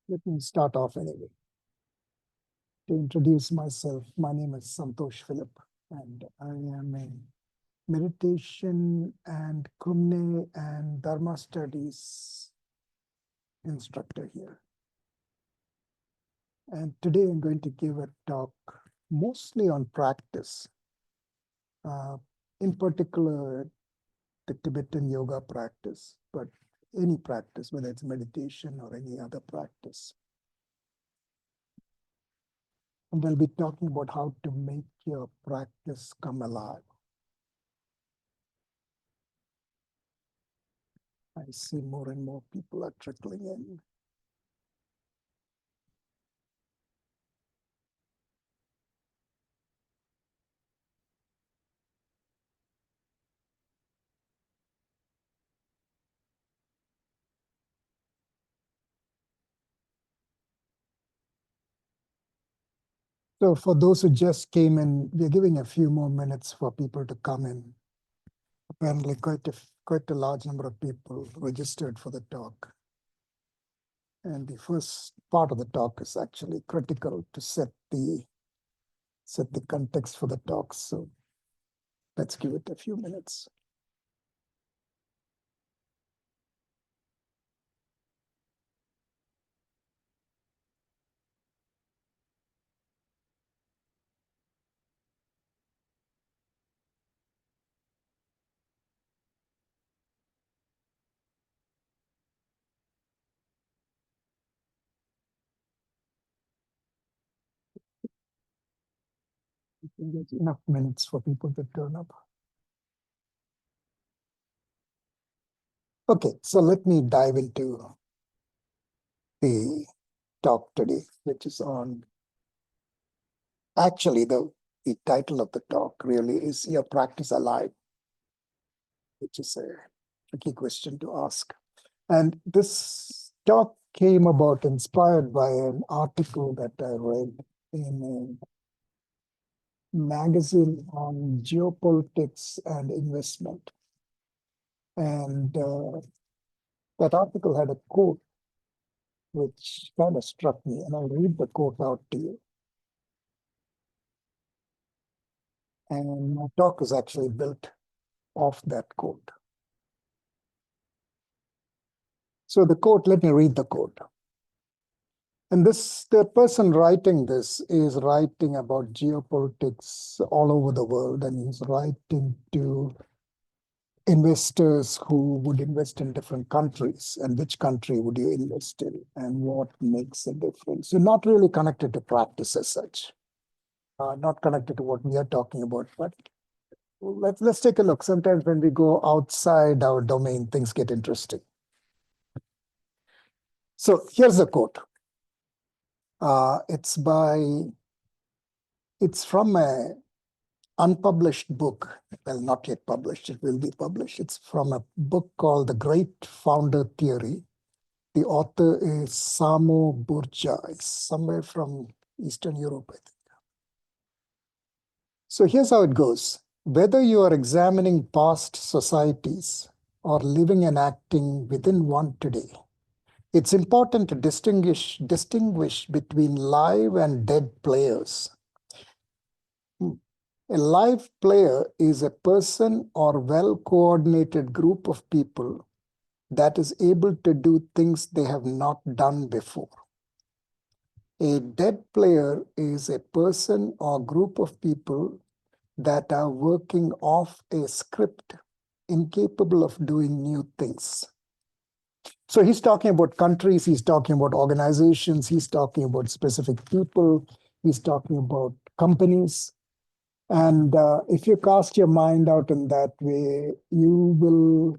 Let me start off anyway. To introduce myself, my name is Santosh Philip, and I am a meditation and Kum Nye and Dharma studies instructor here. And today I'm going to give a talk mostly on practice, in particular the Tibetan yoga practice, but any practice, whether it's meditation or any other practice. And we'll be talking about how to make your practice come alive. I see more and more people are trickling in. So for those who just came in, we're giving a few more minutes for people to come in. Apparently quite a large number of people registered for the talk. And the first part of the talk is actually critical to set the context for the talk. So let's give it a few minutes. I think there's enough minutes for people to turn up. Okay, so let me dive into the talk today, which is on, actually the title of the talk really is Your Practice Alive, which is a tricky question to ask. And this talk came about inspired by an article that I read in a magazine on geopolitics and investment. And that article had a quote which kind of struck me, and I'll read the quote out to you. And my talk is actually built off that quote. So the quote, let me read the quote. And the person writing this is writing about geopolitics all over the world, and he's writing to investors who would invest in different countries, and which country would you invest in, and what makes a difference. So not really connected to practice as such, not connected to what we are talking about, but let's take a look. Sometimes when we go outside our domain, things get interesting. So here's the quote. It's from a unpublished book. Well, not yet published. It will be published. It's from a book called The Great Founder Theory. The author is Samo Burja. It's somewhere from Eastern Europe, I think. So here's how it goes. Whether you are examining past societies or living and acting within one today, it's important to distinguish between live and dead players. A live player is a person or well-coordinated group of people that is able to do things they have not done before. A dead player is a person or group of people that are working off a script, incapable of doing new things. So he's talking about countries, he's talking about organizations, he's talking about specific people, he's talking about companies. And if you cast your mind out in that way, you will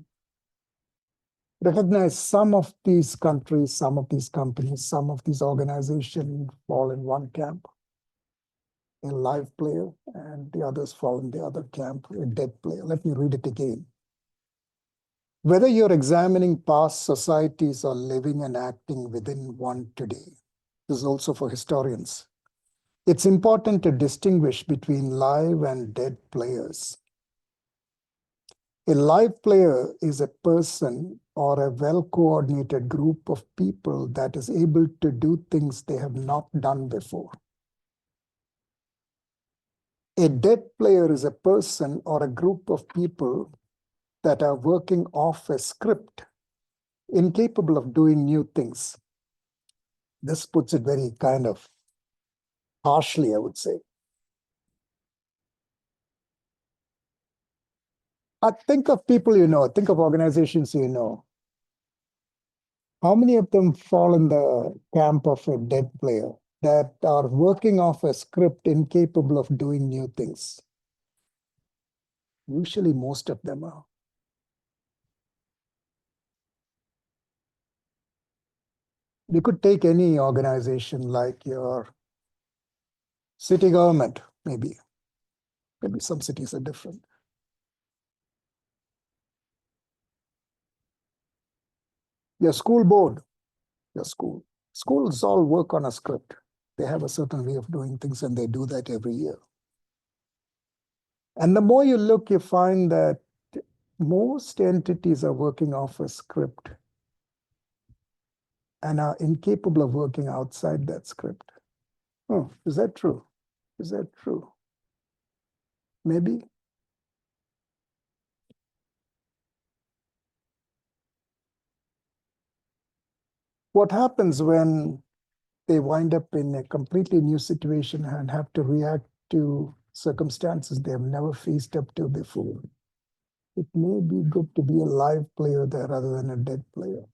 recognize some of these countries, some of these companies, some of these organizations fall in one camp, a live player, and the others fall in the other camp, a dead player. Let me read it again. Whether you're examining past societies or living and acting within one today, this is also for historians. It's important to distinguish between live and dead players. A live player is a person or a well-coordinated group of people that is able to do things they have not done before. A dead player is a person or a group of people that are working off a script, incapable of doing new things. This puts it very kind of harshly, I would say. Think of people you know, think of organizations you know. How many of them fall in the camp of a dead player that are working off a script, incapable of doing new things? Usually most of them are. You could take any organization like your city government, maybe. Maybe some cities are different. Your school board, your school. Schools all work on a script. They have a certain way of doing things, and they do that every year. And the more you look, you find that most entities are working off a script and are incapable of working outside that script. Oh, is that true? Is that true? Maybe. What happens when they wind up in a completely new situation and have to react to circumstances they have never faced up to before? It may be good to be a live player there rather than a dead player.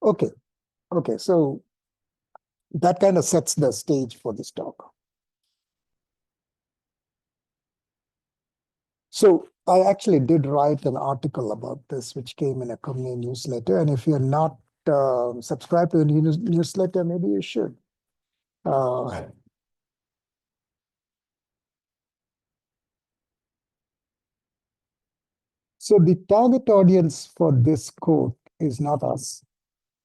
Okay, okay, so that kind of sets the stage for this talk. So I actually did write an article about this, which came in a Kum Nye newsletter. And if you're not subscribed to the newsletter, maybe you should. Uh, so the target audience for this quote is not us.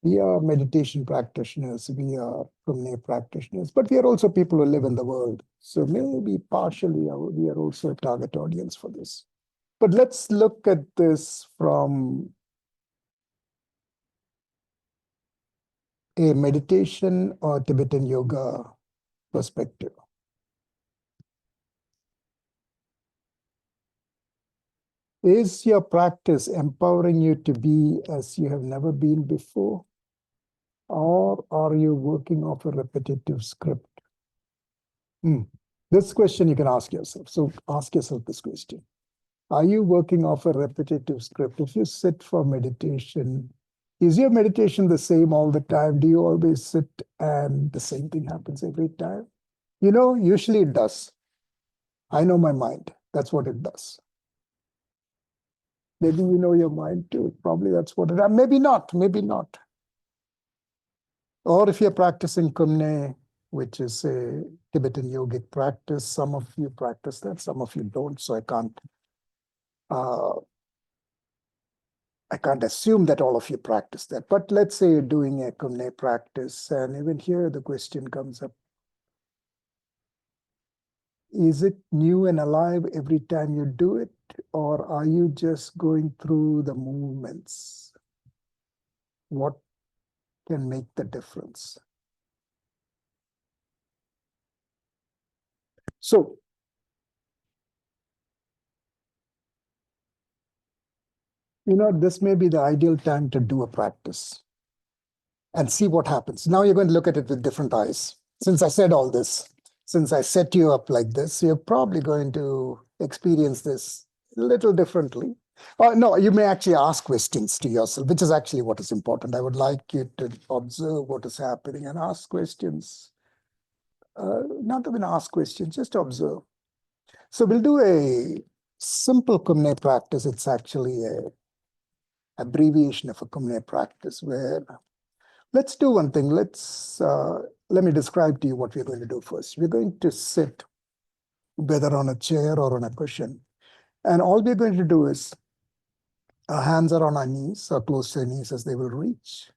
We are meditation practitioners, we are Kum Nye practitioners, but we are also people who live in the world. So maybe partially we are also a target audience for this. But let's look at this from a meditation or Tibetan yoga perspective. Is your practice empowering you to be as you have never been before? Or are you working off a repetitive script? This question you can ask yourself. So ask yourself this question. Are you working off a repetitive script? If you sit for meditation, is your meditation the same all the time? Do you always sit and the same thing happens every time? You know, usually it does. I know my mind. That's what it does. Maybe you know your mind too. Probably that's what it is. Maybe not. Maybe not. Or if you're practicing Kum Nye, which is a Tibetan yogic practice, some of you practice that, some of you don't. So uh, I can't assume that all of you practice that. But let's say you're doing a Kum Nye practice, and even here the question comes up. Is it new and alive every time you do it? Or are you just going through the movements? What can make the difference? So, this may be the ideal time to do a practice and see what happens. Now you're going to look at it with different eyes. Since I said all this, since I set you up like this, you're probably going to experience this a little differently. Or no, you may actually ask questions to yourself, which is actually what is important. I would like you to observe what is happening and ask questions. Not even ask questions, just observe. So we'll do a simple Kum Nye practice. It's actually a abbreviation of a Kum Nye practice where let's do one thing. Let me describe to you what we're going to do first. We're going to sit, whether on a chair or on a cushion. And all we're going to do is our hands are on our knees or close to our knees as they will reach.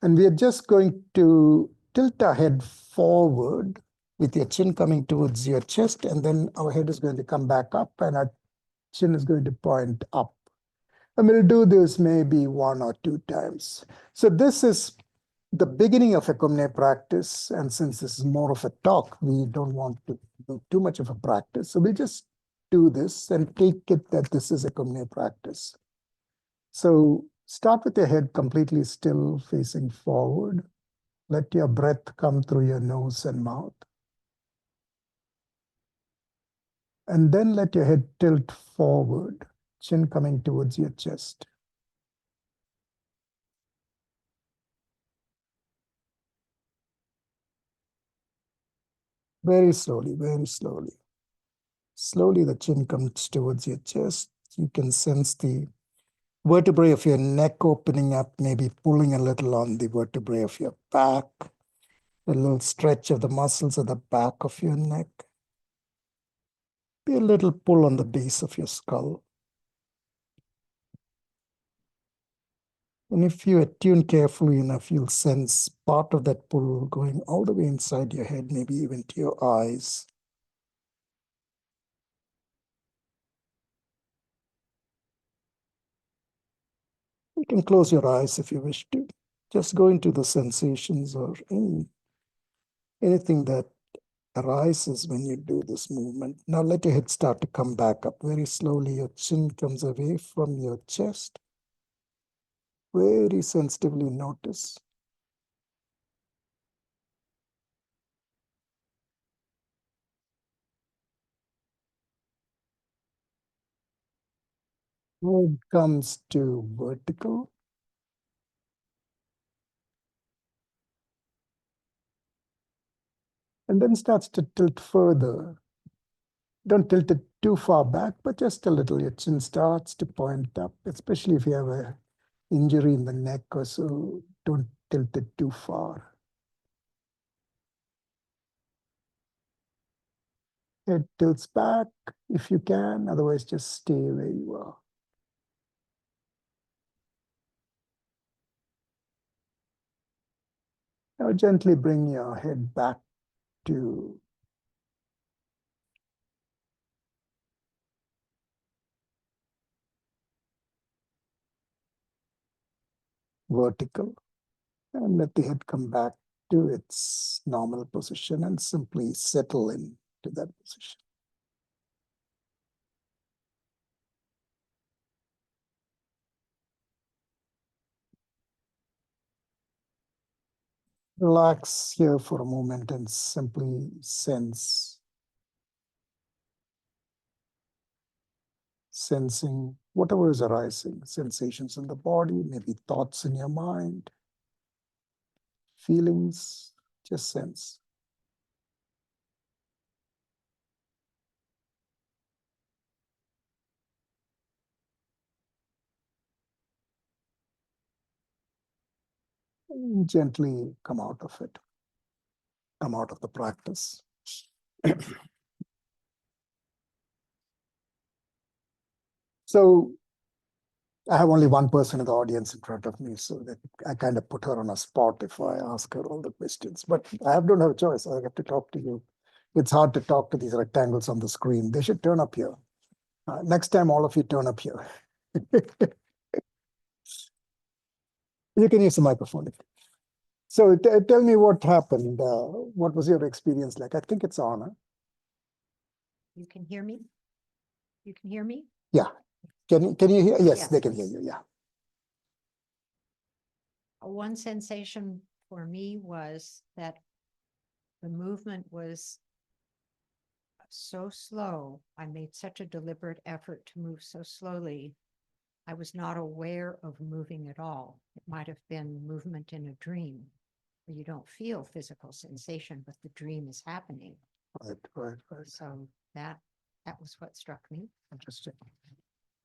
And we are just going to tilt our head forward with your chin coming towards your chest, and then our head is going to come back up and our chin is going to point up. And we'll do this maybe 1 or 2 times. So this is the beginning of a Kum Nye practice. And since this is more of a talk, we don't want to do too much of a practice. So we'll just do this and take it that this is a Kum Nye practice. So start with your head completely still, facing forward. Let your breath come through your nose and mouth. And then let your head tilt forward, chin coming towards your chest. Very slowly, very slowly. Slowly the chin comes towards your chest. You can sense the vertebrae of your neck opening up, maybe pulling a little on the vertebrae of your back, a little stretch of the muscles at the back of your neck. Be a little pull on the base of your skull. And if you attune carefully enough, you'll sense part of that pull going all the way inside your head, maybe even to your eyes. You can close your eyes if you wish to. Just go into the sensations or anything that arises when you do this movement. Now let your head start to come back up very slowly. Your chin comes away from your chest. Very sensitively notice. Head comes to vertical. And then starts to tilt further. Don't tilt it too far back, but just a little. Your chin starts to point up, especially if you have an injury in the neck or so. Don't tilt it too far. Head tilts back if you can, otherwise just stay where you are. Now gently bring your head back to vertical and let the head come back to its normal position and simply settle into that position. Relax here for a moment and simply sensing whatever is arising, sensations in the body, maybe thoughts in your mind, feelings, just sense. And gently come out of it, come out of the practice. So I have only one person in the audience in front of me, so that I kind of put her on a spot if I ask her all the questions. But I don't have a choice. I have to talk to you. It's hard to talk to these rectangles on the screen. They should turn up here. Next time, all of you turn up here. You can use the microphone. So tell me what happened. What was your experience like? I think it's on. Huh? You can hear me? You can hear me? Yeah. Can you hear? Yes, Yes. they can hear you. Yeah. One sensation for me was that the movement was so slow. I made such a deliberate effort to move so slowly. I was not aware of moving at all. It might have been movement in a dream where you don't feel physical sensation, but the dream is happening. Right. So that was what struck me. Interesting.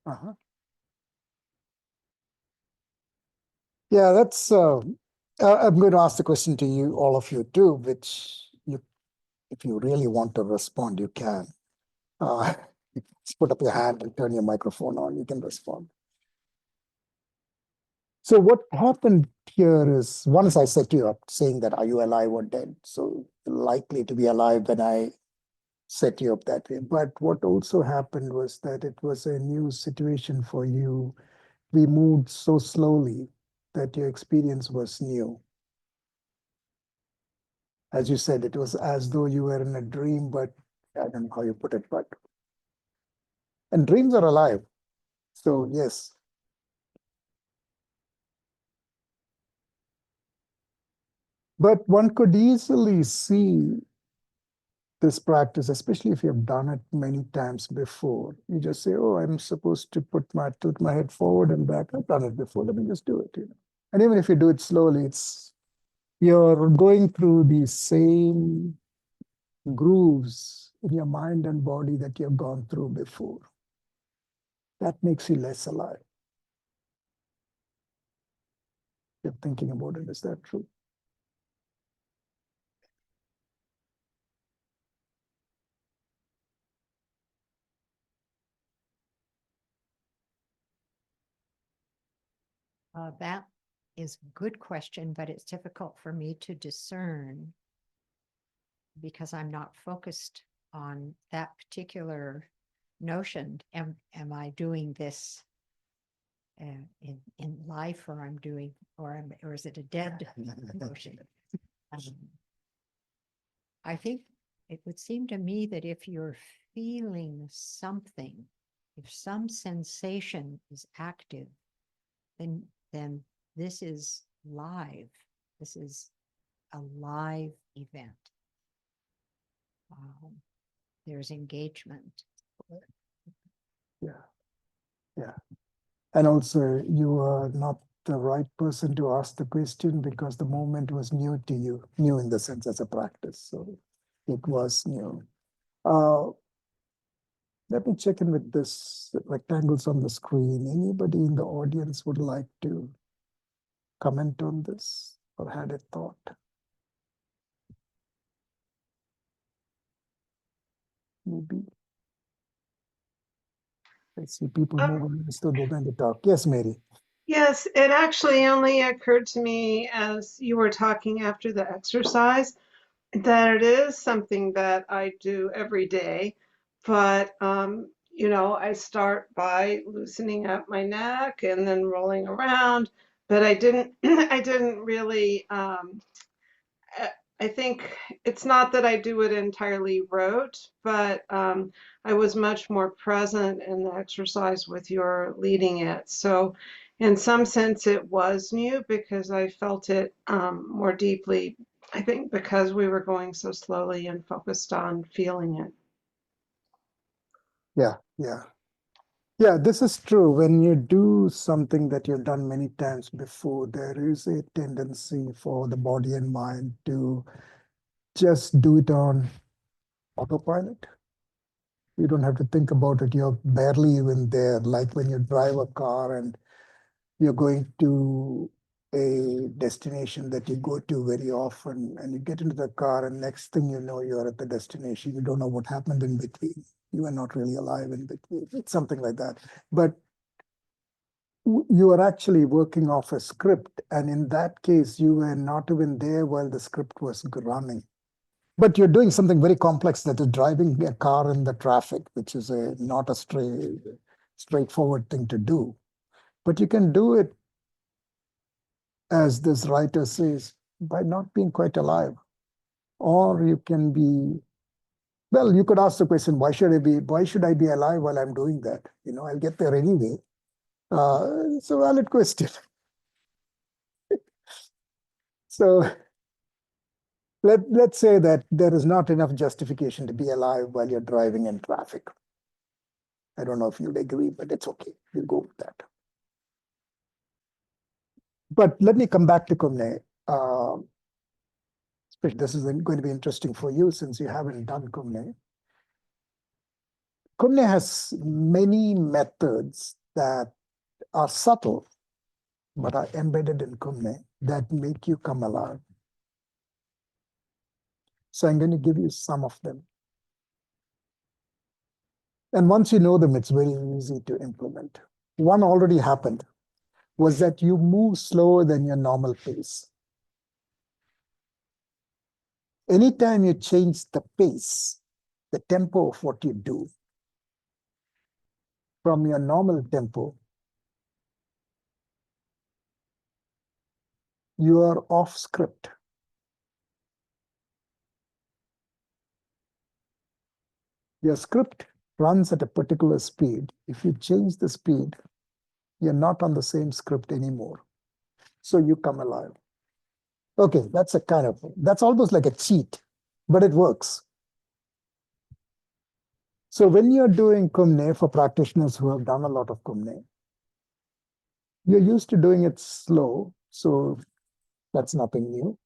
Uh-huh. Yeah, that's. I'm going to ask the question to you, all of you too, which you, if you really want to respond, you can. Just put up your hand and turn your microphone on. You can respond. So what happened here is, once I set you up saying that, are you alive or dead? So likely to be alive when I set you up that way. But what also happened was that it was a new situation for you. We moved so slowly that your experience was new. As you said, it was as though you were in a dream, but I don't know how you put it, but and dreams are alive. So yes. But one could easily see this practice, especially if you have done it many times before. You just say, oh, I'm supposed to tilt my head forward and back. I've done it before. Let me just do it. And even if you do it slowly, you're going through the same grooves in your mind and body that you've gone through before. That makes you less alive. You're thinking about it. Is that true? That is a good question, but it's difficult for me to discern because I'm not focused on that particular notion. Am I doing this in life, or I'm doing, or is it a dead notion? I think it would seem to me that if you're feeling something, if some sensation is active, then this is live. This is a live event. There's engagement. Yeah. Yeah. And also, you are not the right person to ask the question because the moment was new to you, new in the sense as a practice. So it was new. Let me check in with this rectangles on the screen. Anybody in the audience would like to comment on this or had a thought? Maybe. I see people moving, so they're going to talk. Yes, Mary. Yes, it actually only occurred to me as you were talking after the exercise that it is something that I do every day. But, I start by loosening up my neck and then rolling around. But I didn't, I didn't really, I think it's not that I do it entirely rote, but I was much more present in the exercise with your leading it. So, in some sense, it was new because I felt it more deeply. I think because we were going so slowly and focused on feeling it. Yeah, yeah. Yeah, this is true. When you do something that you've done many times before, there is a tendency for the body and mind to just do it on autopilot. You don't have to think about it. You're barely even there. Like when you drive a car and you're going to a destination that you go to very often, and you get into the car, and next thing you know, you're at the destination. You don't know what happened in between. You are not really alive in between. It's something like that. But you are actually working off a script. And in that case, you were not even there while the script was running. But you're doing something very complex, that is driving a car in the traffic, which is not a straightforward thing to do. But you can do it, as this writer says, by not being quite alive. Or you can be, well, you could ask the question, why should I be alive while I'm doing that? I'll get there anyway. It's a valid question. So let's say that there is not enough justification to be alive while you're driving in traffic. I don't know if you'd agree, but it's okay. We'll go with that. But let me come back to Kum Nye. This is going to be interesting for you since you haven't done Kum Nye. Kum Nye has many methods that are subtle, but are embedded in Kum Nye that make you come alive. So I'm going to give you some of them. And once you know them, it's very easy to implement. One already happened. was that you move slower than your normal pace. Anytime you change the pace, the tempo of what you do from your normal tempo, you are off script. Your script runs at a particular speed. If you change the speed, you're not on the same script anymore. So you come alive. Okay, that's that's almost like a cheat, but it works. So when you're doing Kum Nye, for practitioners who have done a lot of Kum Nye, you're used to doing it slow, so that's nothing new.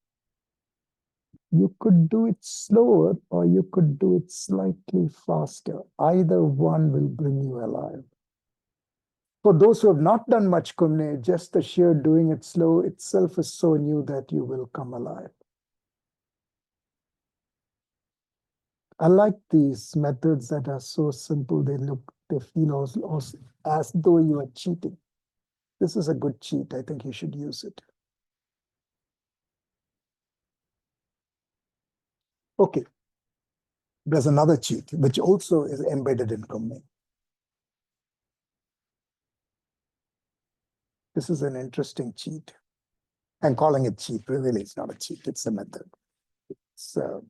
You could do it slower or you could do it slightly faster. Either one will bring you alive. For those who have not done much Kum Nye, just the sheer doing it slow itself is so new that you will come alive. I like these methods that are so simple, they feel also as though you are cheating. This is a good cheat. I think you should use it. Okay. There's another cheat, which also is embedded in Kum Nye. This is an interesting cheat. I'm calling it cheat. Really, it's not a cheat. It's a method. So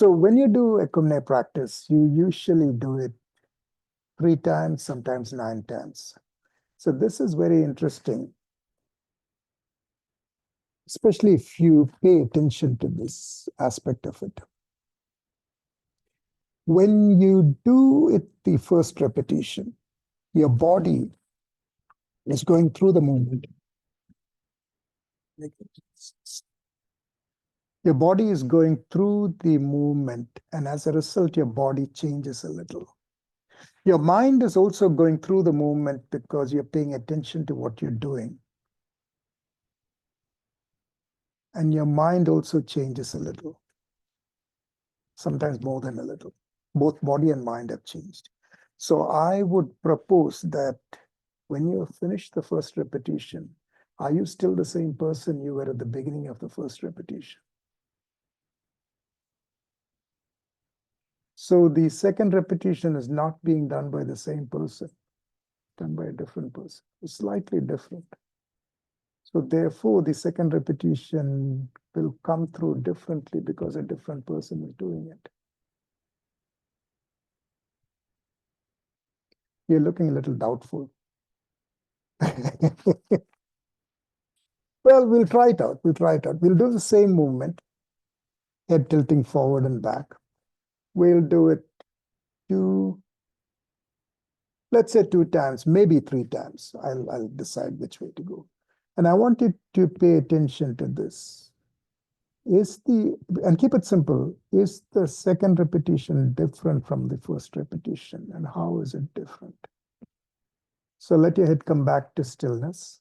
when you do a Kum Nye practice, you usually do it 3 times, sometimes 9 times. So this is very interesting, especially if you pay attention to this aspect of it. When you do it the first repetition, your body is going through the movement. Your body is going through the movement, and as a result, your body changes a little. Your mind is also going through the movement because you're paying attention to what you're doing. And your mind also changes a little, sometimes more than a little. Both body and mind have changed. So I would propose that when you finish the first repetition, are you still the same person you were at the beginning of the first repetition? So the second repetition is not being done by the same person, done by a different person. It's slightly different. So therefore, the second repetition will come through differently because a different person is doing it. You're looking a little doubtful. Well, we'll try it out. We'll try it out. We'll do the same movement, head tilting forward and back. We'll do it let's say 2 times, maybe 3 times. I'll decide which way to go. And I want you to pay attention to this. And keep it simple, is the second repetition different from the first repetition? And how is it different? So let your head come back to stillness.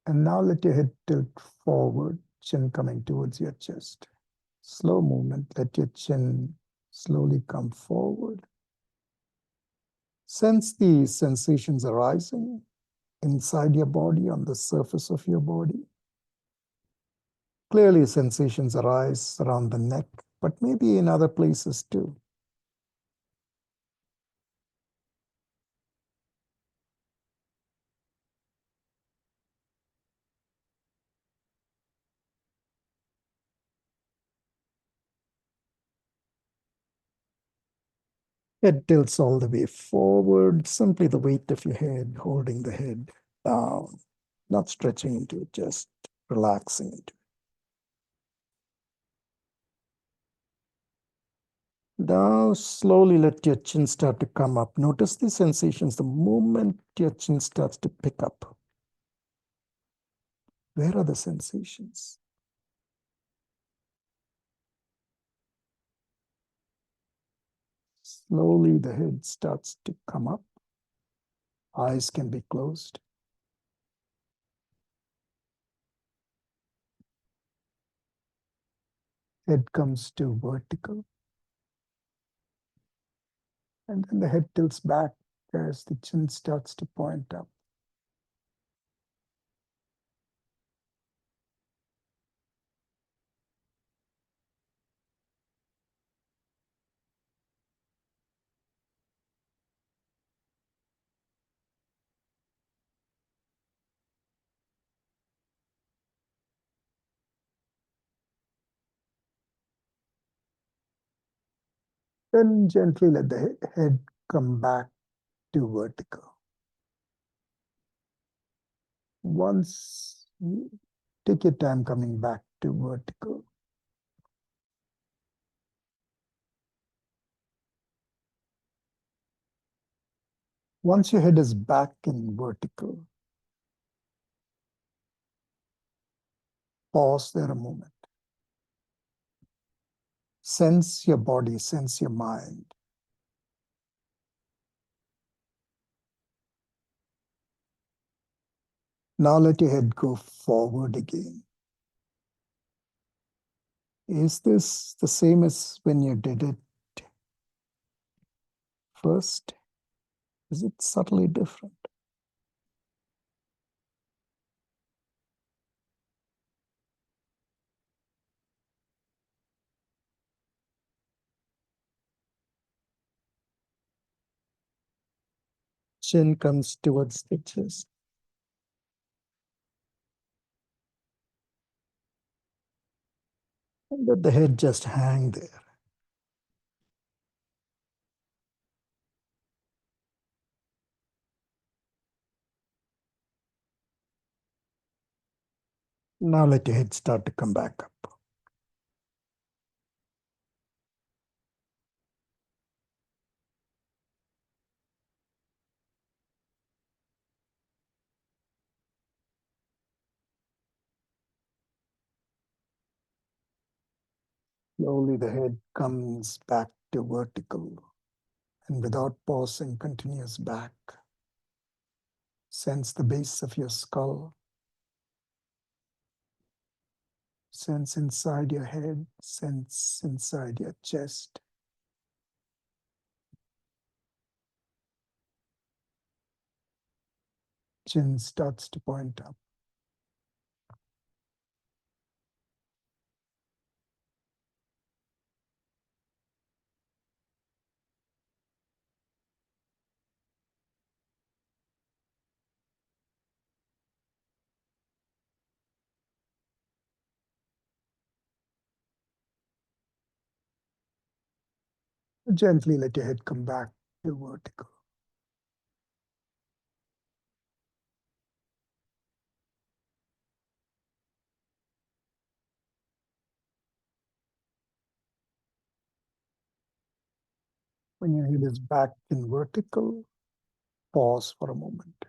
And now let your head tilt forward, chin coming towards your chest. Slow movement, let your chin slowly come forward. Sense the sensations arising inside your body, on the surface of your body. Clearly, sensations arise around the neck, but maybe in other places too. Head tilts all the way forward, simply the weight of your head holding the head down, not stretching into it, just relaxing into it. Now slowly let your chin start to come up. Notice the sensations the moment your chin starts to pick up. Where are the sensations? Slowly the head starts to come up. Eyes can be closed. Head comes to vertical. And then the head tilts back as the chin starts to point up. Then gently let the head come back to vertical. Once you take your time coming back to vertical. Once your head is back in vertical, pause there a moment. Sense your body, sense your mind. Now let your head go forward again. Is this the same as when you did it first? Is it subtly different? Chin comes towards the chest. And let the head just hang there. Now let your head start to come back up. Slowly the head comes back to vertical and without pausing continues back. Sense the base of your skull. Sense inside your head, sense inside your chest. Chin starts to point up. Gently let your head come back to vertical. When your head is back in vertical, pause for a moment.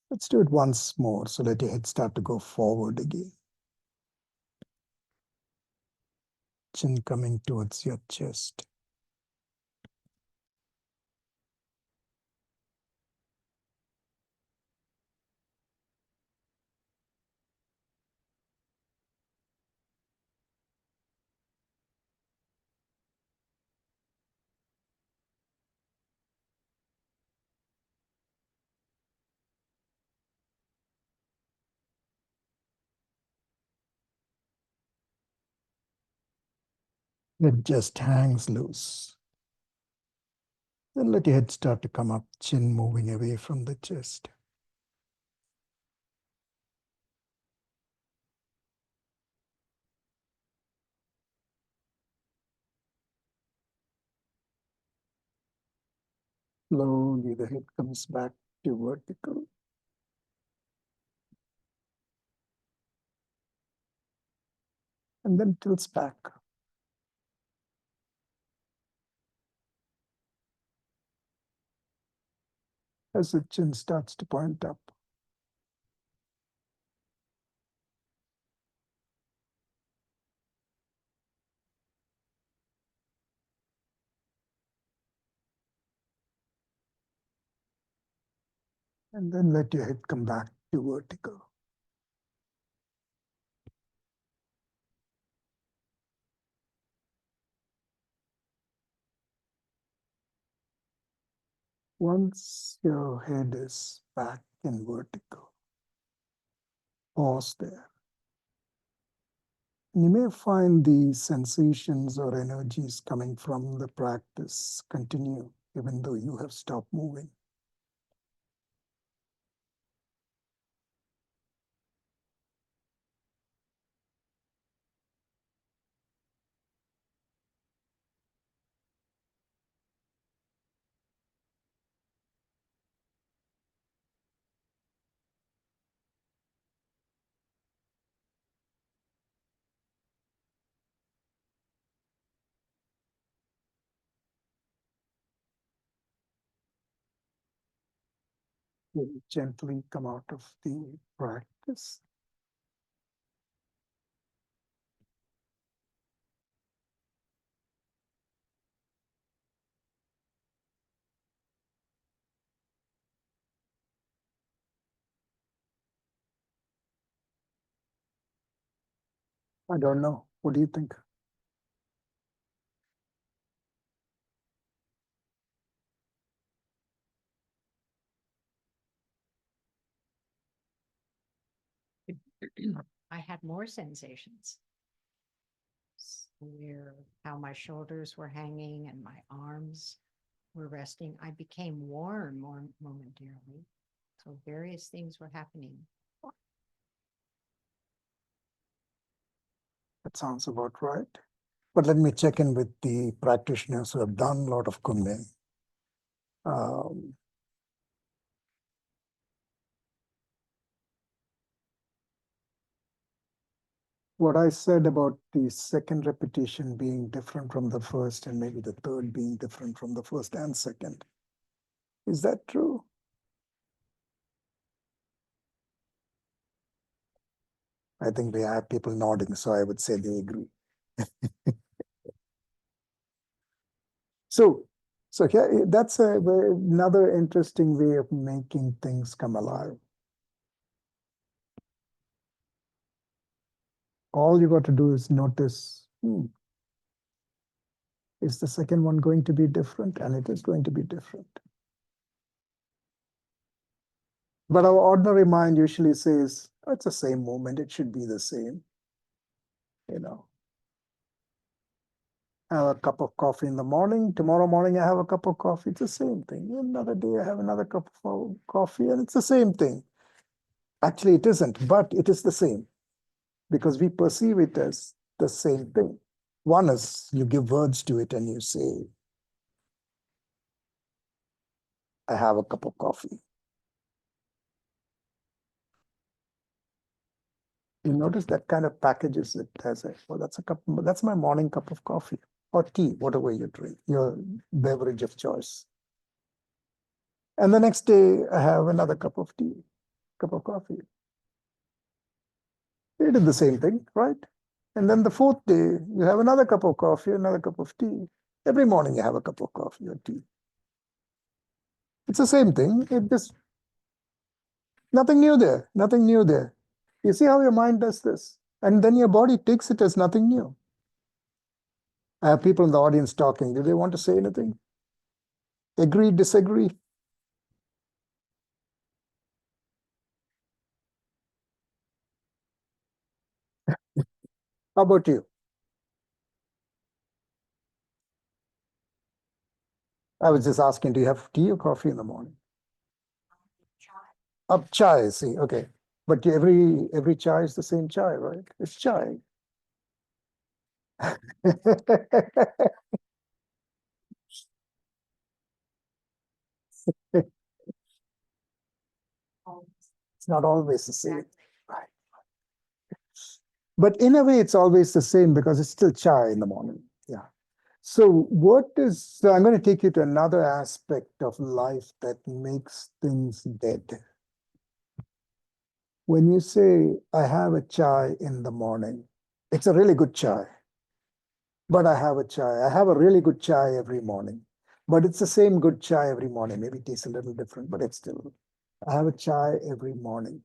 Let's do it once more. So let your head start to go forward again. Chin coming towards your chest. It just hangs loose. Then let your head start to come up, chin moving away from the chest. Slowly the head comes back to vertical. And then tilts back. As the chin starts to point up. And then let your head come back to vertical. Once your head is back and vertical, pause there. You may find the sensations or energies coming from the practice continue, even though you have stopped moving. You gently come out of the practice. I don't know. What do you think? I had more sensations where how my shoulders were hanging and my arms were resting. I became warm more momentarily. So various things were happening. That sounds about right. But let me check in with the practitioners who have done a lot of Kum Nye. What I said about the second repetition being different from the first and maybe the third being different from the first and second, is that true? I think we have people nodding, so I would say they agree. So here, that's another interesting way of making things come alive. All you got to do is notice, is the second one going to be different? And it is going to be different. But our ordinary mind usually says, oh, it's the same moment, it should be the same. You know, I have a cup of coffee in the morning. Tomorrow morning, I have a cup of coffee. It's the same thing. Another day, I have another cup of coffee, and it's the same thing. Actually, it isn't, but it is the same because we perceive it as the same thing. One is you give words to it and you say, I have a cup of coffee. You notice that kind of packages it as a, well, that's my morning cup of coffee or tea, whatever you drink, your beverage of choice. And the next day, I have another cup of tea, cup of coffee. They did the same thing, right? And then the fourth day, you have another cup of coffee, another cup of tea. Every morning, you have a cup of coffee or tea. It's the same thing. It just, nothing new there, nothing new there. You see how your mind does this? And then your body takes it as nothing new. I have people in the audience talking. Do they want to say anything? Agree, disagree? How about you? I was just asking, do you have tea or coffee in the morning? Up chai, see, okay. But every chai is the same chai, right? It's chai. It's not always the same. Right. But in a way, it's always the same because it's still chai in the morning. Yeah. So I'm going to take you to another aspect of life that makes things dead. When you say, I have a chai in the morning, it's a really good chai. But I have a chai. I have a really good chai every morning. But it's the same good chai every morning. Maybe it tastes a little different, but it's still, I have a chai every morning.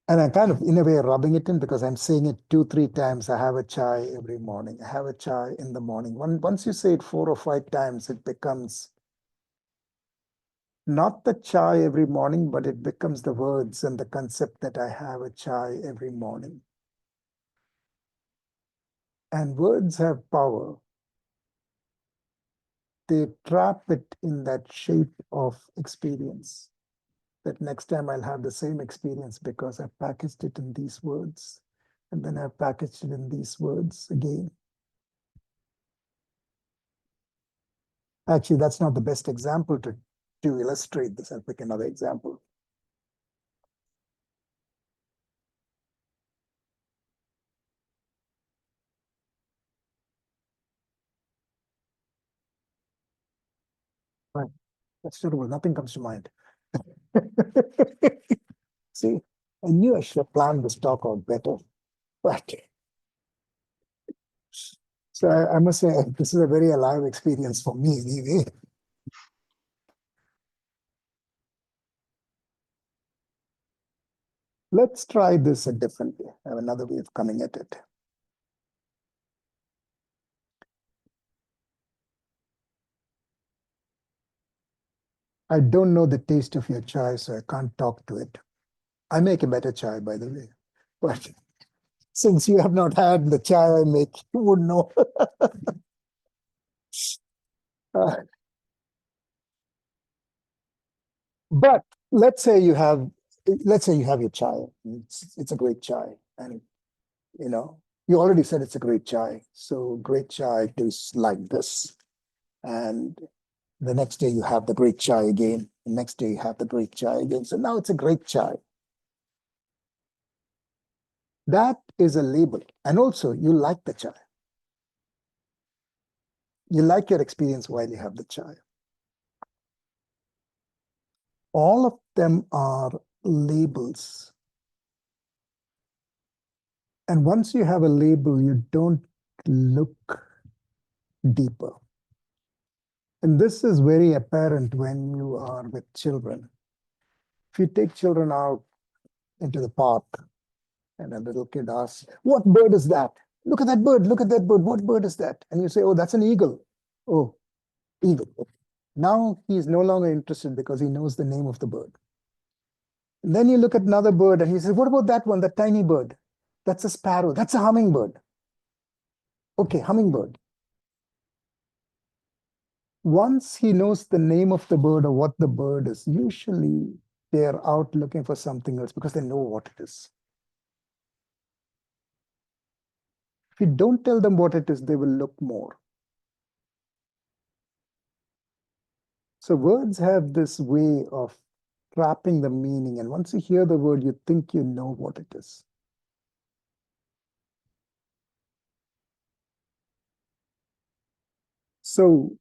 And I'm kind of, in a way, rubbing it in because I'm saying it 2, 3 times. I have a chai every morning. I have a chai in the morning. Once you say it 4 or 5 times, it becomes Not the chai every morning, but it becomes the words and the concept that I have a chai every morning. And words have power. They trap it in that shape of experience. That next time I'll have the same experience because I've packaged it in these words. And then I've packaged it in these words again. Actually, that's not the best example to illustrate this. I'll pick another example. Right. That's terrible. Nothing comes to mind. See, I knew I should have planned this talk out better. But so I must say, this is a very alive experience for me anyway. Let's try this a different way. I have another way of coming at it. I don't know the taste of your chai, so I can't talk to it. I make a better chai, by the way. But since you have not had the chai I make, you wouldn't know. Uh, but let's say you have your chai. It's a great chai, and you already said it's a great chai. So great chai tastes like this, and the next day you have the great chai again. The next day you have the great chai again. So now it's a great chai. That is a label, and also you like the chai. You like your experience while you have the chai. All of them are labels. And once you have a label, you don't look deeper. And this is very apparent when you are with children. If you take children out into the park and a little kid asks, "What bird is that? Look at that bird, look at that bird. What bird is that?" And you say, "Oh, that's an eagle." "Oh, eagle." Now he's no longer interested because he knows the name of the bird. And then you look at another bird and he says, "What about that one, that tiny bird?" "That's a sparrow. That's a hummingbird." "Okay, hummingbird." Once he knows the name of the bird or what the bird is, usually they're out looking for something else because they know what it is. If you don't tell them what it is, they will look more. So words have this way of trapping the meaning. And once you hear the word, you think you know what it is. So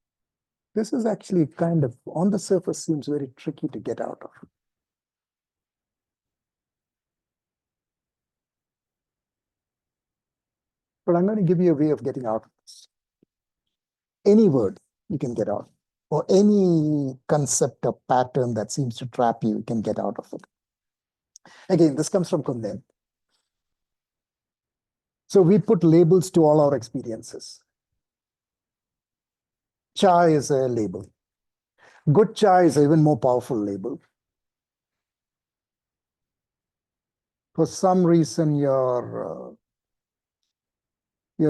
this is actually kind of, on the surface, seems very tricky to get out of. But I'm going to give you a way of getting out of this. Any word you can get out, or any concept or pattern that seems to trap you, you can get out of it. Again, this comes from Kum Nye. So we put labels to all our experiences. Chai is a label. Good chai is an even more powerful label. For some reason, you'd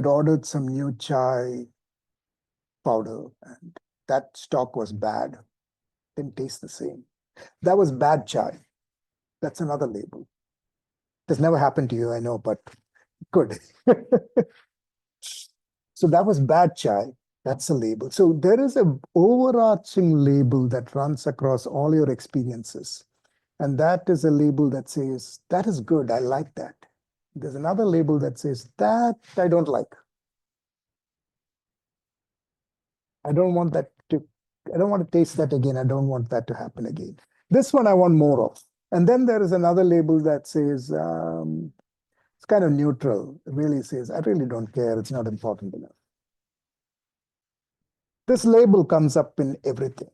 ordered some new chai powder, and that stock was bad. Didn't taste the same. That was bad chai. That's another label. This never happened to you, I know, but good. So that was bad chai. That's a label. So there is an overarching label that runs across all your experiences. And that is a label that says, that is good, I like that. There's another label that says, that I don't like. I don't want to taste that again. I don't want that to happen again. This one I want more of. And then there is another label that says, it's kind of neutral. It really says, I really don't care. It's not important enough. This label comes up in everything.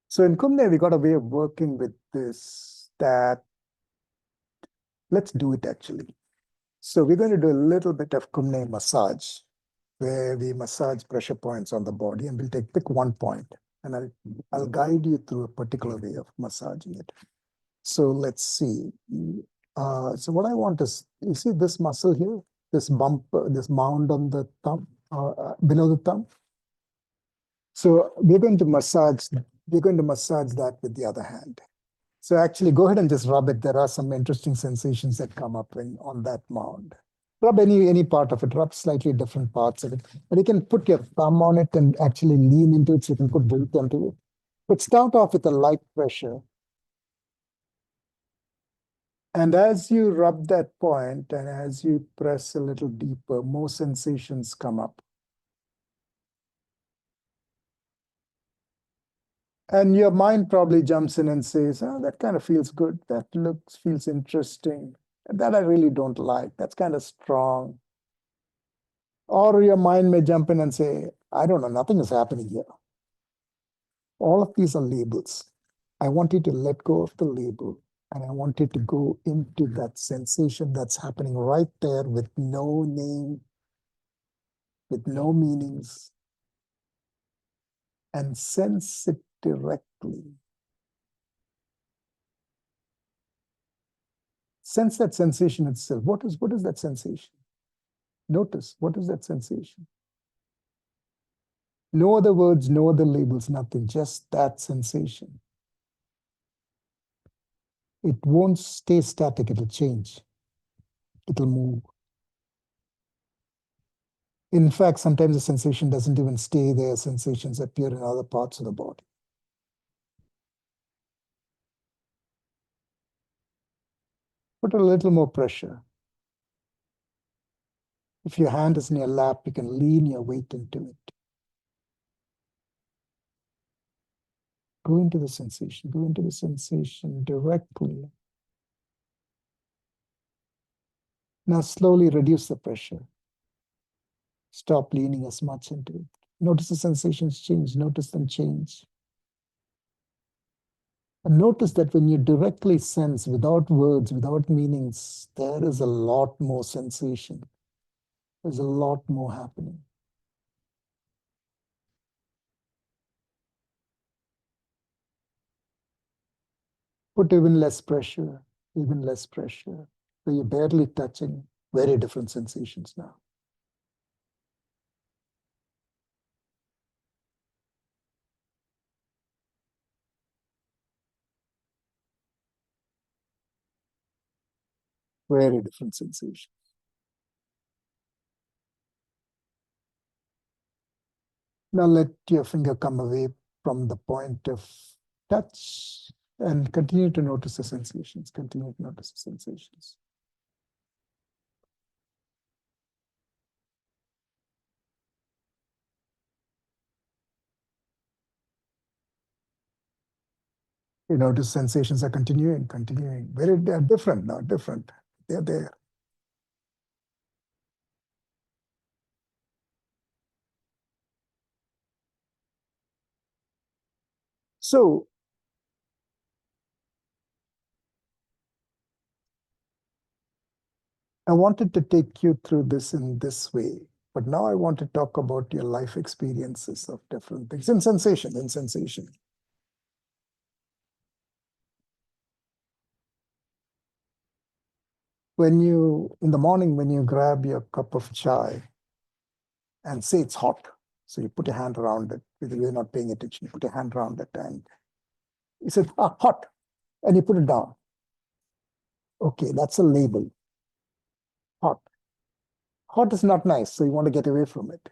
So in Kum Nye, we got a way of working with this that let's do it actually. So we're going to do a little bit of Kum Nye massage. where we massage pressure points on the body, and we'll pick one point, and I'll guide you through a particular way of massaging it. So let's see. So what I want is, you see this muscle here, this bump, this mound on the thumb, below the thumb. So we're going to massage that with the other hand. So actually, go ahead and just rub it. There are some interesting sensations that come up on that mound. Rub any part of it, rub slightly different parts of it. But you can put your thumb on it and actually lean into it, so you can put weight onto it. But start off with a light pressure. And as you rub that point and as you press a little deeper, more sensations come up. And your mind probably jumps in and says, oh, that kind of feels good. That feels interesting. That I really don't like. That's kind of strong. Or your mind may jump in and say, I don't know, nothing is happening here. All of these are labels. I want you to let go of the label, and I want you to go into that sensation that's happening right there with no name, with no meanings, and sense it directly. Sense that sensation itself. What is that sensation? Notice, what is that sensation? No other words, no other labels, nothing, just that sensation. It won't stay static, it'll change. It'll move. In fact, sometimes the sensation doesn't even stay there. Sensations appear in other parts of the body. Put a little more pressure. If your hand is in your lap, you can lean your weight into it. Go into the sensation directly. Now slowly reduce the pressure. Stop leaning as much into it. Notice the sensations change, notice them change. And notice that when you directly sense, without words, without meanings, there is a lot more sensation. There's a lot more happening. Put even less pressure, even less pressure. So you're barely touching, very different sensations now. Very different sensations. Now let your finger come away from the point of touch and continue to notice the sensations, continue to notice the sensations. You notice sensations are continuing. They're different now, different. They're there. So, I wanted to take you through this in this way, but now I want to talk about your life experiences of different things in sensation. In the morning, when you grab your cup of chai and say it's hot, so you put your hand around it, whether you're not paying attention, you put your hand around it and you said, hot, and you put it down. Okay, that's a label. Hot. Hot is not nice, so you want to get away from it.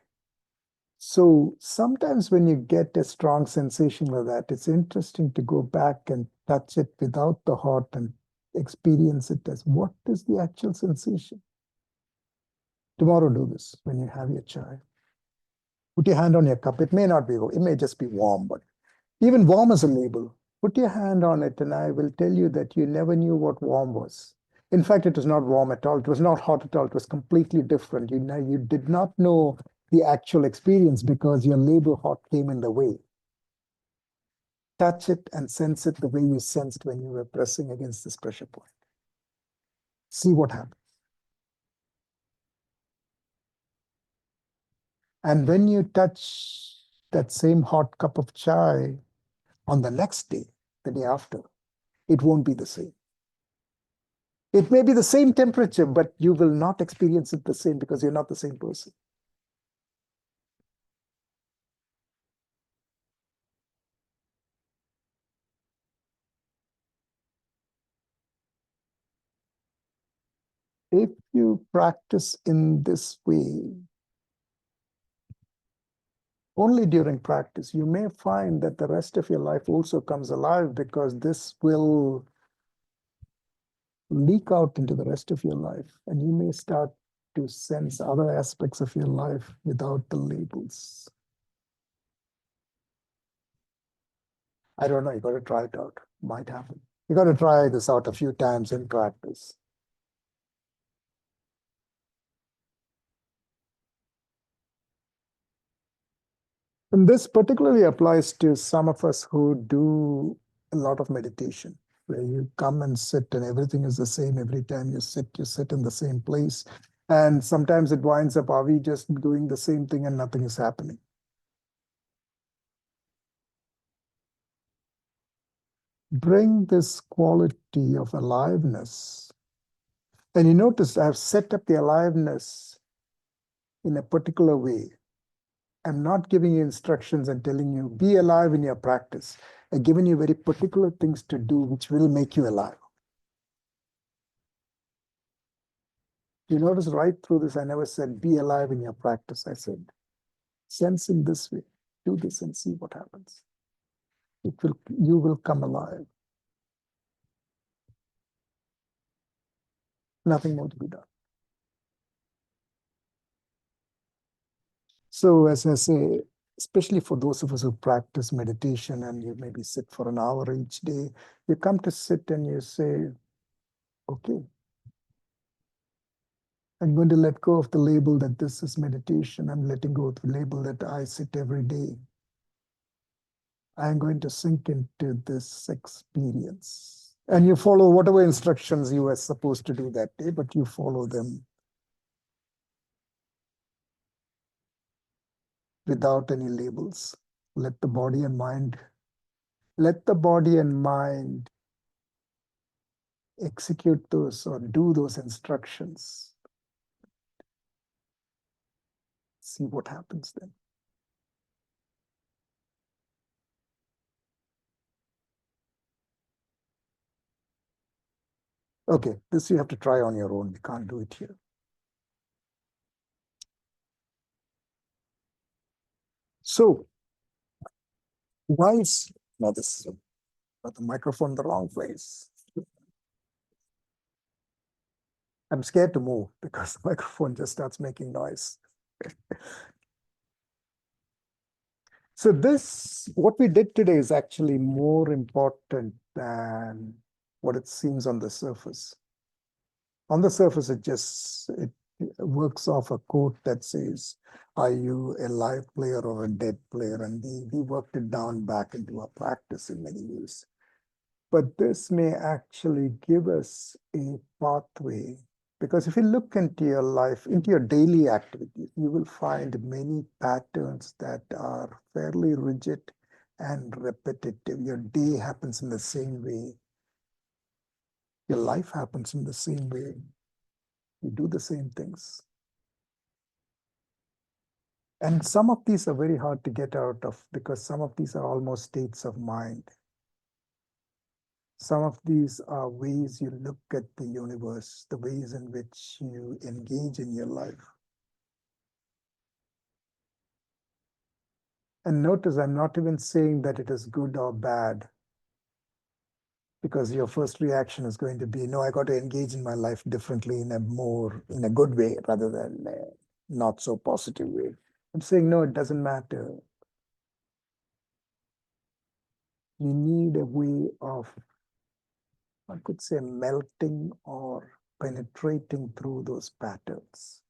So sometimes when you get a strong sensation like that, it's interesting to go back and touch it without the hot and experience it as what is the actual sensation. Tomorrow do this when you have your chai. Put your hand on your cup. It may not be, it may just be warm, but even warm is a label. Put your hand on it and I will tell you that you never knew what warm was. In fact, it was not warm at all. It was not hot at all. It was completely different. You did not know the actual experience because your label hot came in the way. Touch it and sense it the way you sensed when you were pressing against this pressure point. See what happens. And when you touch that same hot cup of chai on the next day, the day after, it won't be the same. It may be the same temperature, but you will not experience it the same because you're not the same person. If you practice in this way, only during practice, you may find that the rest of your life also comes alive because this will leak out into the rest of your life, and you may start to sense other aspects of your life without the labels. I don't know, you got to try it out. Might happen. You got to try this out a few times in practice. And this particularly applies to some of us who do a lot of meditation, where you come and sit and everything is the same every time you sit in the same place. And sometimes it winds up, are we just doing the same thing and nothing is happening? Bring this quality of aliveness. And you notice I've set up the aliveness in a particular way. I'm not giving you instructions and telling you, be alive in your practice. I've given you very particular things to do which will make you alive. You notice right through this, I never said, be alive in your practice. I said, sense in this way. Do this and see what happens. You will come alive. Nothing more to be done. So as I say, especially for those of us who practice meditation and you maybe sit for an hour each day, you come to sit and you say, okay, I'm going to let go of the label that this is meditation. I'm letting go of the label that I sit every day. I'm going to sink into this experience. And you follow whatever instructions you were supposed to do that day, but you follow them without any labels. Let the body and mind execute those or do those instructions. See what happens then. Okay, this you have to try on your own. We can't do it here. So, why is, now this is got the microphone in the wrong place. I'm scared to move because the microphone just starts making noise. So this, what we did today is actually more important than what it seems on the surface. On the surface, it works off a quote that says, are you a live player or a dead player? And we worked it down back into our practice in many ways. But this may actually give us a pathway. Because if you look into your life, into your daily activities, you will find many patterns that are fairly rigid and repetitive. Your day happens in the same way. Your life happens in the same way. You do the same things. And some of these are very hard to get out of because some of these are almost states of mind. Some of these are ways you look at the universe, the ways in which you engage in your life. And notice, I'm not even saying that it is good or bad, because your first reaction is going to be, no, I got to engage in my life differently in a good way rather than a not so positive way. I'm saying, no, it doesn't matter. You need a way of, I could say, melting or penetrating through those patterns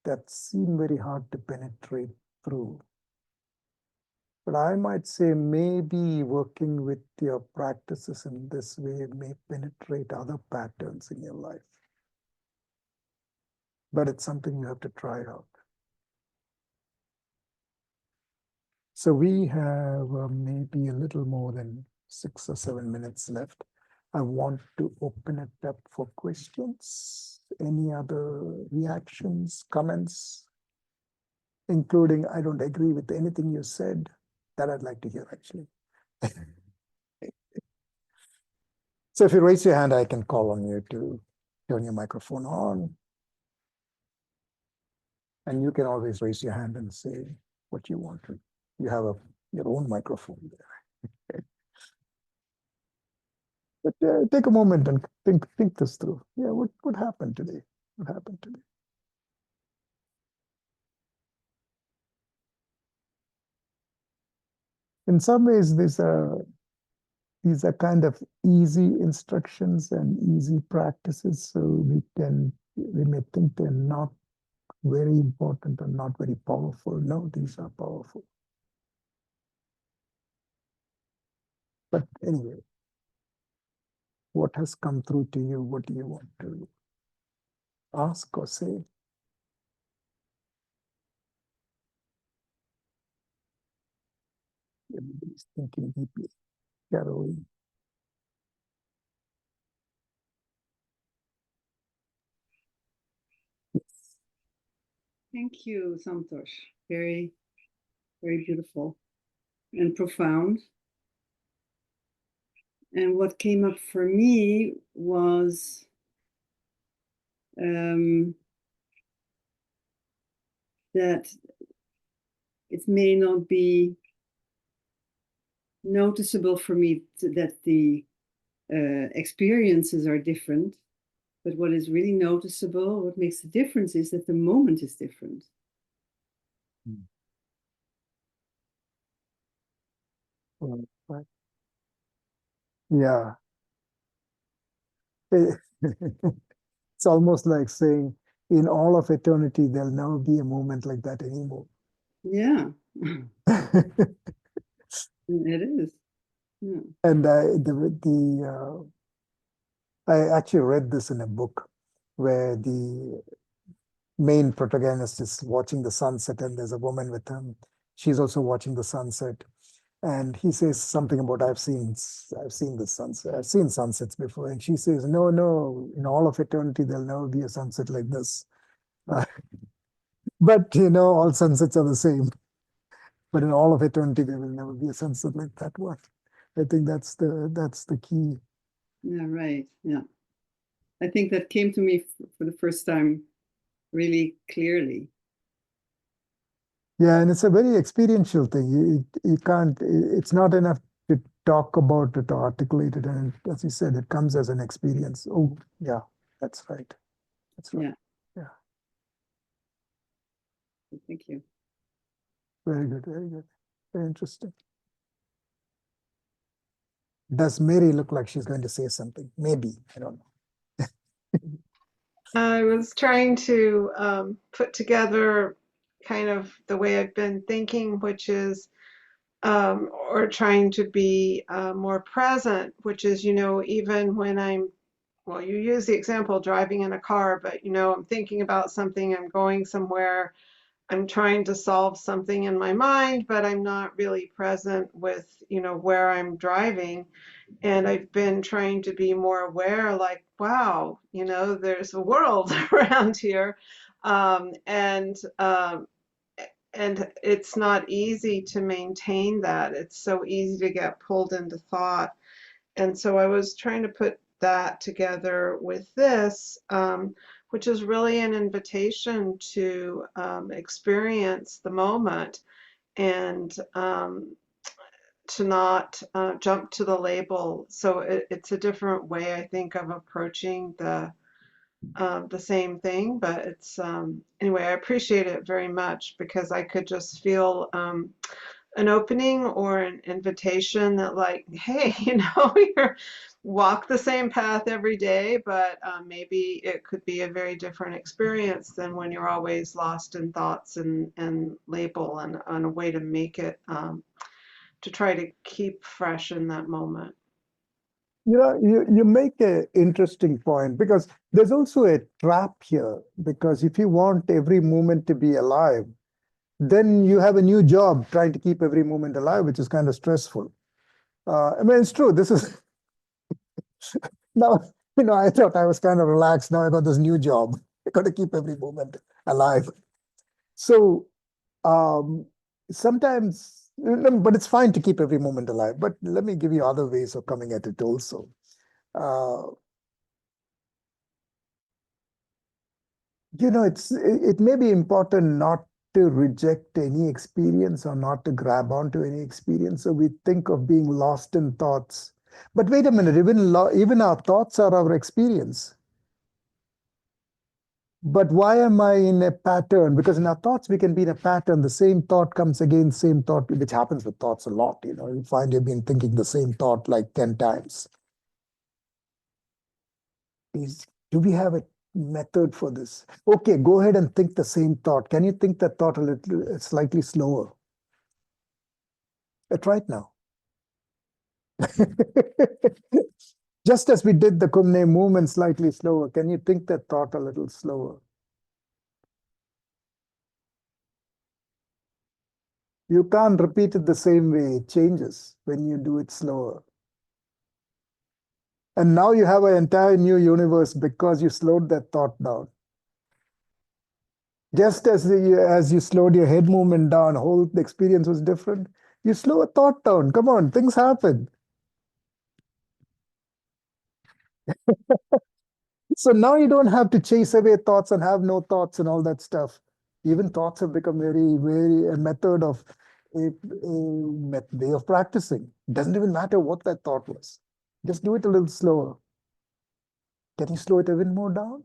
that seem very hard to penetrate through. But I might say maybe working with your practices in this way may penetrate other patterns in your life. But it's something you have to try out. So we have maybe a little more than 6 or 7 minutes left. I want to open it up for questions. Any other reactions, comments, including I don't agree with anything you said, that I'd like to hear actually. So if you raise your hand, I can call on you to turn your microphone on. And you can always raise your hand and say what you want to. You have your own microphone there. But take a moment and think this through. Yeah, what happened today? What happened today? In some ways, these are kind of easy instructions and easy practices. So we may think they're not very important or not very powerful. No, these are powerful. But anyway, what has come through to you? What do you want to ask or say? Everybody's thinking deeply. Carol. Yes. Thank you, Santosh. Very, very beautiful and profound. And what came up for me was that it may not be noticeable for me that the experiences are different, but what is really noticeable, what makes the difference is that the moment is different. Right. Yeah. It's almost like saying, in all of eternity, there'll never be a moment like that anymore. Yeah, it is. Yeah. And I actually read this in a book where the main protagonist is watching the sunset, and there's a woman with him. She's also watching the sunset. And he says something about, I've seen this sunset. I've seen sunsets before. And she says, no, in all of eternity, there'll never be a sunset like this. But all sunsets are the same. But in all of eternity, there will never be a sunset like that one. I think that's the key. Yeah, right. Yeah. I think that came to me for the first time really clearly. Yeah, and it's a very experiential thing. You can't, it's not enough to talk about it or articulate it. And as you said, it comes as an experience. Oh, yeah, that's right. That's right. Yeah. Thank you. Very good, very good. Very interesting. Does Mary look like she's going to say something? Maybe, I don't know. I was trying to put together kind of the way I've been thinking, which is, or trying to be more present, which is, even when well, you use the example driving in a car, but, I'm thinking about something, I'm going somewhere, I'm trying to solve something in my mind, but I'm not really present with, where I'm driving. And I've been trying to be more aware, like, wow, there's a world around here. Um, and um, and it's not easy to maintain that. It's so easy to get pulled into thought. And so I was trying to put that together with this, which is really an invitation to experience the moment and to not jump to the label. So it's a different way, I think, of approaching the same thing. But it's anyway, I appreciate it very much because I could just feel an opening or an invitation that, like, hey, you're walk the same path every day, but maybe it could be a very different experience than when you're always lost in thoughts and label, and a way to make it to try to keep fresh in that moment. You make an interesting point, because there's also a trap here, because if you want every moment to be alive, then you have a new job trying to keep every moment alive, which is kind of stressful. I mean, it's true. This is now, I thought I was kind of relaxed. Now I got this new job. I got to keep every moment alive. So sometimes, but it's fine to keep every moment alive. But let me give you other ways of coming at it also. It may be important not to reject any experience or not to grab onto any experience. So we think of being lost in thoughts. But wait a minute, even our thoughts are our experience. But why am I in a pattern? Because in our thoughts, we can be in a pattern. The same thought comes again, same thought, which happens with thoughts a lot. You find you've been thinking the same thought like 10 times. Do we have a method for this? Okay, go ahead and think the same thought. Can you think that thought a little slightly slower? Try it now. Just as we did the Kum Nye movement slightly slower, can you think that thought a little slower? You can't repeat it the same way. It changes when you do it slower. And now you have an entire new universe because you slowed that thought down. Just as you slowed your head movement down, the experience was different. You slow a thought down. Come on, things happen. So now you don't have to chase away thoughts and have no thoughts and all that stuff. Even thoughts have become very, very a method of a way of practicing. It doesn't even matter what that thought was. Just do it a little slower. Can you slow it even more down?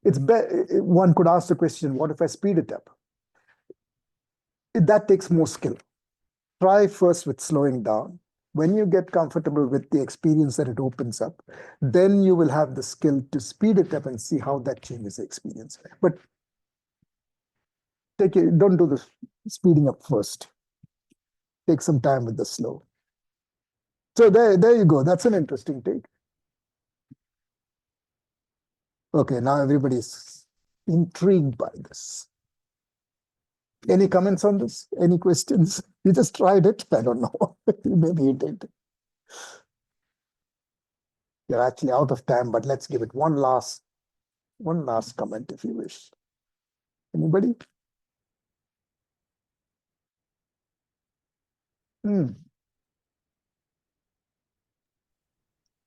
One could ask the question, what if I speed it up? That takes more skill. Try first with slowing down. When you get comfortable with the experience that it opens up, then you will have the skill to speed it up and see how that changes the experience. But don't do the speeding up first. Take some time with the slow. So there you go. That's an interesting take. Okay, now everybody's intrigued by this. Any comments on this? Any questions? You just tried it? I don't know. Maybe you did. You're actually out of time, but let's give it one last comment if you wish. Anybody?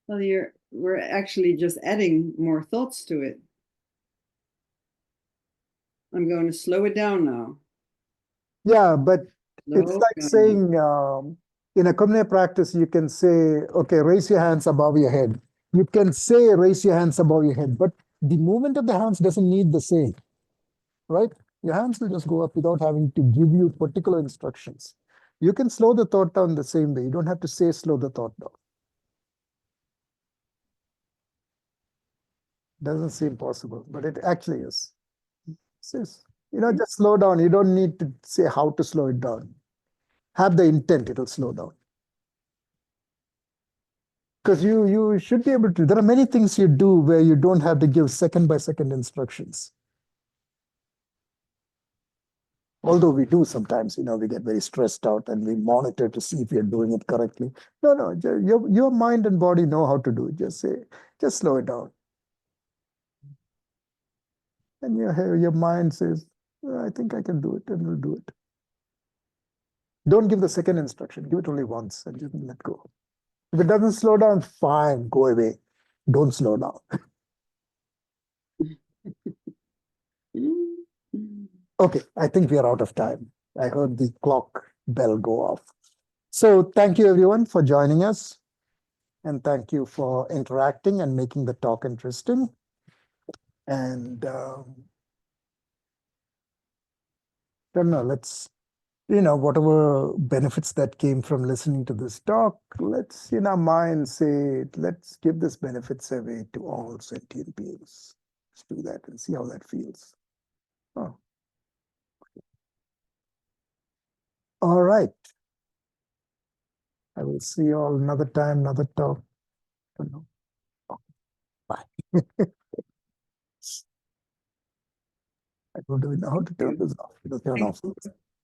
Well, we're actually just adding more thoughts to it. I'm going to slow it down now. Yeah, but it's like saying in a Kum Nye practice, you can say, okay, raise your hands above your head. You can say raise your hands above your head, but the movement of the hands doesn't need the same, right? Your hands will just go up without having to give you particular instructions. You can slow the thought down the same way. You don't have to say slow the thought down. Doesn't seem possible, but it actually is. Just slow down. You don't need to say how to slow it down. Have the intent, it'll slow down. Because you should be able to. There are many things you do where you don't have to give second by second instructions. Although we do sometimes, we get very stressed out and we monitor to see if you're doing it correctly. No, your mind and body know how to do it. Just slow it down. And your mind says, I think I can do it, and will do it. Don't give the second instruction. Give it only once and just let go. If it doesn't slow down, fine, go away. Don't slow down. Okay, I think we are out of time. I heard the clock bell go off. So thank you everyone for joining us. And thank you for interacting and making the talk interesting. And don't know, whatever benefits that came from listening to this talk, let's in our mind say, let's give this benefits away to all sentient beings. Let's do that and see how that feels. Oh. All right. I will see you all another time, another talk. Don't know. Okay. Bye. Do we know how to turn this off? Turn off.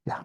Yeah.